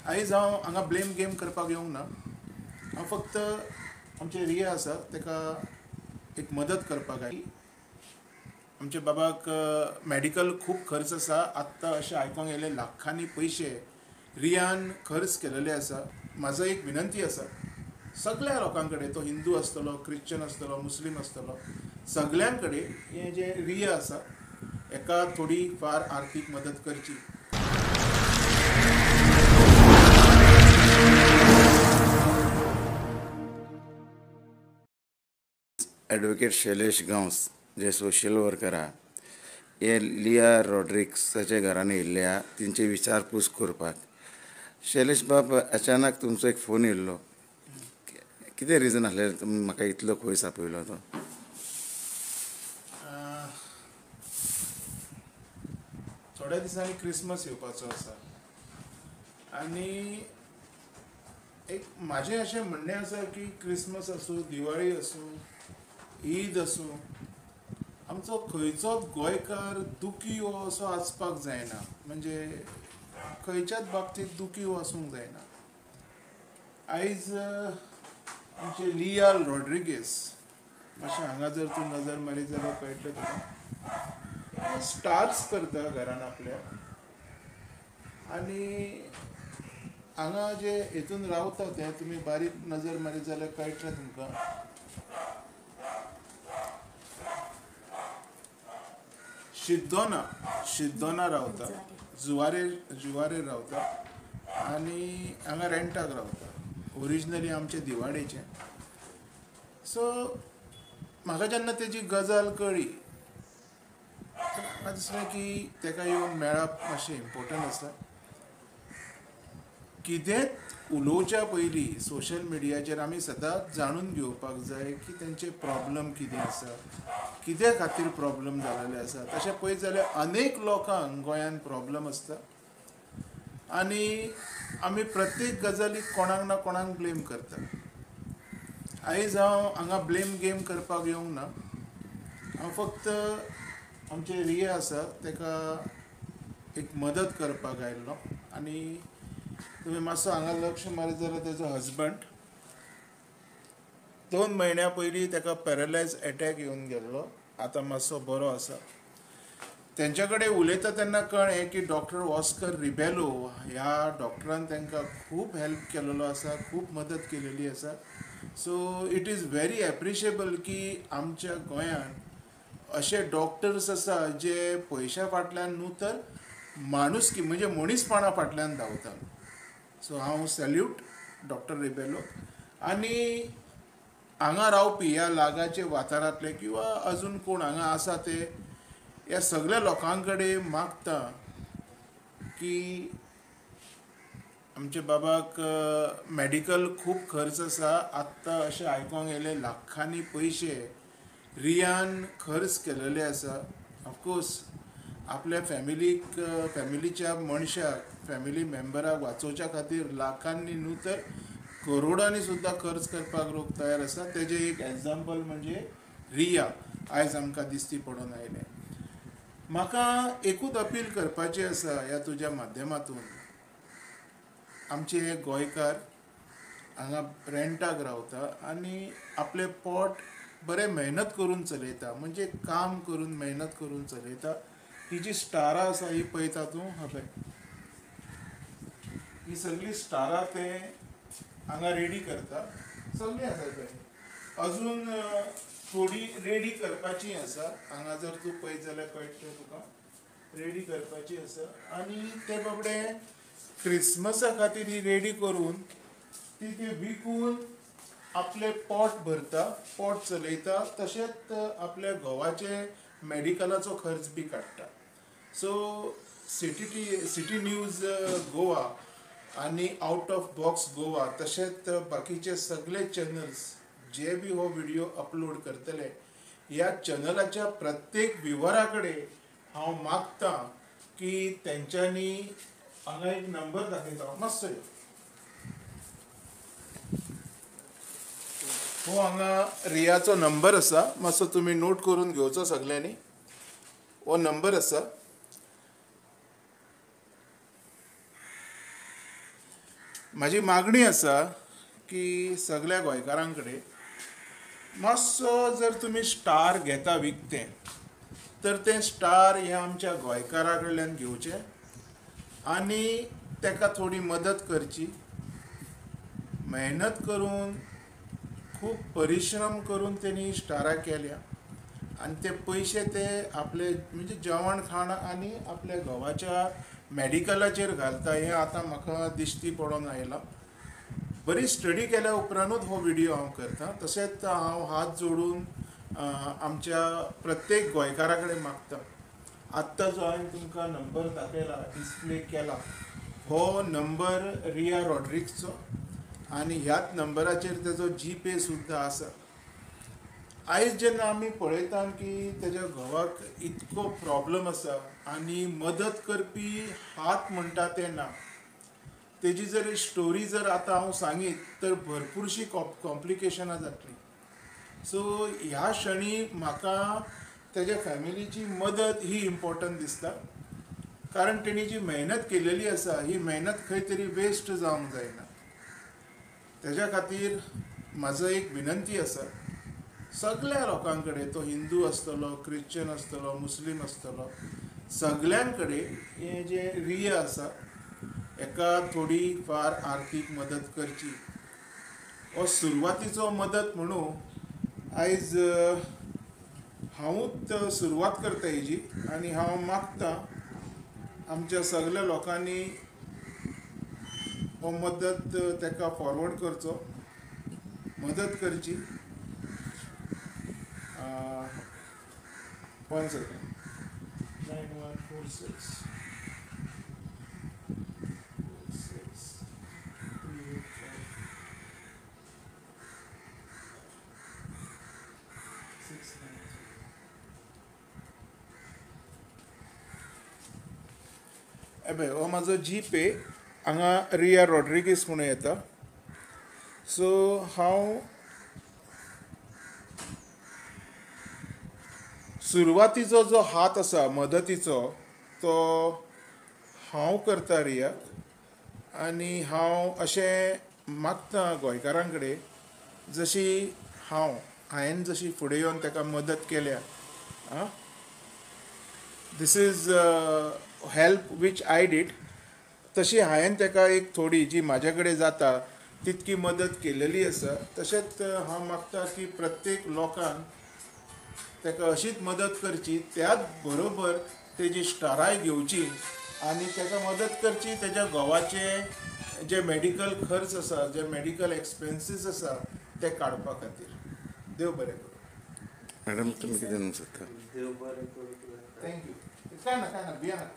आयज हांव हांगा ब्लेम गेम करपाक येवंक ना. हांव फक्त आमचे रिया आसा ताका एक मदत करपाक आयली. आमच्या बाबाक मॅडिकल खूब खर्च आसा. आत्तां अशें आयकोंक येयलें लाखांनी पयशे रियान खर्च केलेले आसा. म्हाजो एक विनंती आसा सगळ्या लोकां कडेन, तो हिंदू आसतलो, क्रिश्चन आसतलो, मुस्लीम आसतलो, सगळ्यां कडेन हें जें रिया आसा हेका थोडी फार आर्थीक मदत करची. ॲडवोकेट शैलेश गांवस जे सोशल वर्कर आहा हे लिया रॉड्रिक्साच्या घरान येयल्ले आहा तेंची विचारपूस करपाक. शैलेश बाब, अचानक तुमचो एक फोन येयल्लो. कितें रिजन आसलें तुमी म्हाका इतलो पयस आपयलो तो? थोड्या दिसांनी क्रिसमस येवपाचो आसा आनी एक म्हाजें अशें म्हणणें आसा की क्रिसमस आसूं, दिवाळी आसूं, ईद आसूं, आमचो खंयचोच गोंयकार दुखी हो असो आसपाक जायना. म्हणजे खंयच्याच बाबतींत दुखी हो आसूंक जायना. आयज आमचे लिया रॉड्रिगीस मातशें हांगा जर तूं नजर मारीत जाल्यार कळटलें तुका. स्टार्स करता घरान आपल्या आनी हांगा जे हेतून रावता ते तुमी बारीक नजर मारीत जाल्यार कळटलें तुमकां. शिर्दोना रावता, जुवारेर रावता आनी हांगा रेंटाक रावता. ओरिजिनली आमचे दिवाडेचे. सो म्हाका जेन्ना तेजी गजाल कळ्ळी म्हाका दिसलें की ताका येवन मेळप मातशें इम्पोर्टंट आसा. कितेंच उलोवच्या पयलीं सोशल मिडियाचेर आमी सदांच जाणून घेवपाक जाय की तेंचे प्रॉब्लम कितें आसा, कित्या खातीर प्रॉब्लम जालेले आसा. तशें पळयत जाल्यार अनेक लोकांक गोंयांत प्रॉब्लम आसता आनी आमी प्रत्येक गजालीक कोणाक ना कोणाक ब्लेम करता. आयज हांव हांगा ब्लेम गेम करपाक येवंक ना. हांव फक्त आमचे रिया आसा ताका एक मदत करपाक आयिल्लो. आनी तुमी मातसो हांगा लक्ष मारीत जाल्यार तेजो हजबंड 2 म्हयन्यां पयलीं ताका पॅरलायज एटॅक येवन गेल्लो. आतां मातसो बरो आसा. तेंच्या कडेन उलयता तेन्ना कळ्ळें की डॉक्टर ऑस्कर रिबेलो ह्या डॉक्टरान तांकां खूब हेल्प केलेलो आसा, खूब मदत केलेली आसा. So it is very appreciable की आमच्या गोंयांत अशे डॉक्टर्स आसा जे पयशा फाटल्यान न्हू तर माणुसकी म्हणजे मनीसपणा फाटल्यान धांवता. सो हांव सॅल्यूट डॉक्टर रिबेलो. आनी हांगा रावपी ह्या लागाचे वाठारांतले किंवा अजून कोण हांगा आसा ते ह्या सगळ्या लोकां कडेन मागता की आमच्या बाबाक मॅडिकल खूब खर्च आसा. आत्तां अशें आयकोंक येयलें लाखांनी पयशे रियान खर्च केलेले आसा. ऑफकोर्स आपल्या फॅमिलीच्या मनशाक, फॅमिली मेंबराक वाचोवच्या खातीर लाखांनी न्हू तर करोडांनी सुद्दां खर्च करपाक लोक तयार आसा. तेजें एक एग्जाम्पल म्हणजे रिया आयज आमकां दिश्टी पडून आयलें. म्हाका एकूच अपील करपाची आसा ह्या तुज्या माध्यमांतून. आमचे गोंयकार हांगा रेंटाक रावता आनी आपलें पोट बरें मेहनत करून चलयता. म्हणजे काम करून मेहनत करून चलयता. ही जी स्टारां आसा ही पळयता तूं पळय, ही सगळीं स्टारां ते हांगा रेडी करता. सगळीं आसा पळय. अजून थोडी रेडी करपाची आसा. हांगा जर तूं पळयत जाल्यार कळटलें तुका. रेडी करपाची आसा आनी ते बाबडे क्रिसमसा खातीर ही रेडी करून ती विकून आपलें पोट भरता, पोट चलयता. तशेंच आपल्या घोवाचे मॅडिकलाचो खर्च बी काडटा. सो सिटी न्यूज गोवा आनी आउट ऑफ बॉक्स गोवा तशेंच बाकीचे सगळे चॅनल्स जे बी हो व्हिडिओ अपलोड करतले ह्या चॅनलाच्या प्रत्येक विवरा कडेन हांव मागतां की तेंच्यांनी हांगा एक नंबर दाखयता मातसो यो. हो हांगा रियाचो नंबर आसा. मातसो तुमी नोट करून घेवचो सगळ्यांनी. हो नंबर आसा म्हाजी मागणी आसा की सगळ्या गोंयकारां कडेन मातसो जर तुमी स्टार घेता विकतें तर तें स्टार हे आमच्या गोंयकारा कडल्यान घेवचें आनी ताका थोडी मदत करची. मेहनत करून खूब परिश्रम करून तेणी स्टारां केल्या आनी ते पयशे ते आपले म्हणजे जेवण खाण आनी आपल्या घोवाच्या मॅडिकलाचेर घालता हें आतां म्हाका दिश्टी पडून आयलां. बरी स्टडी केल्या उपरांतूच हो व्हिडियो हांव करतां. तशेंच हांव हात जोडून आमच्या प्रत्येक गोंयकारा कडेन मागतां. आत्तां जो हांवें तुमकां नंबर दाखयला डिस्प्ले केला हो नंबर रिया रॉड्रिक्सचो आनी ह्याच नंबराचेर तेजो जीपे सुद्दां आसा. आयज जेन्ना आमी पळयता की तेज्या घोवाक इतको प्रॉब्लम आसा आनी मदत करपी हात म्हणटा ते ना, तेजी जर स्टोरी जर आतां हांव सांगीत तर भरपूरशी कॉम्प्लिकेशनां जातली. सो ह्या क्षणी म्हाका तेज्या फॅमिलीची मदत ही इम्पॉर्टंट दिसता, कारण तेणी जी मेहनत केलेली आसा ही मेहनत खंय तरी वेस्ट जावंक जायना. तेज्या खातीर म्हाजो एक विनंती आसा सगळ्या लोकां कडेन, तो हिंदू आसतलो, क्रिश्चन आसतलो, मुस्लीम आसतलो, सगळ्यां कडेन हें जे रिया आसा हेका थोडी फार आर्थीक मदत करची. हो सुरवातीचो मदत म्हणून आयज हांवूच सुरवात करता हेजी आनी हांव मागतां आमच्या सगळ्या लोकांनी हो मदत ताका फॉरवर्ड करचो, मदत करची. 1 सेकंड 9146 हो म्हाजो जीपे हांगा रिया रॉड्रिगीस म्हणून येता. सो हांव सुरवातीचो जो हात आसा मदतीचो तो हांव करता रियाक आनी हांव अशें मागतां गोंयकारां कडेन जशी हांवें जशी फुडें येवन ताका मदत केल्या. This is help which I did, तशी हांवें ताका एक थोडी जी म्हाजे कडेन जाता तितकी मदत केलेली आसा. तशेंच हांव मागतां की प्रत्येक लोकान ताका अशीच मदत करची, त्याच बरोबर तेजी स्टाराय घेवची आनी ताका मदत करची तेज्या घोवाचे जे मेडिकल खर्च आसा, जे मेडिकल एक्सपेन्सीस आसा ते काडपा खातीर. देव बरें करूं. मॅडम तुमी कितें म्हणूंक सोदता? थँक्यू. काय ना भियानाका.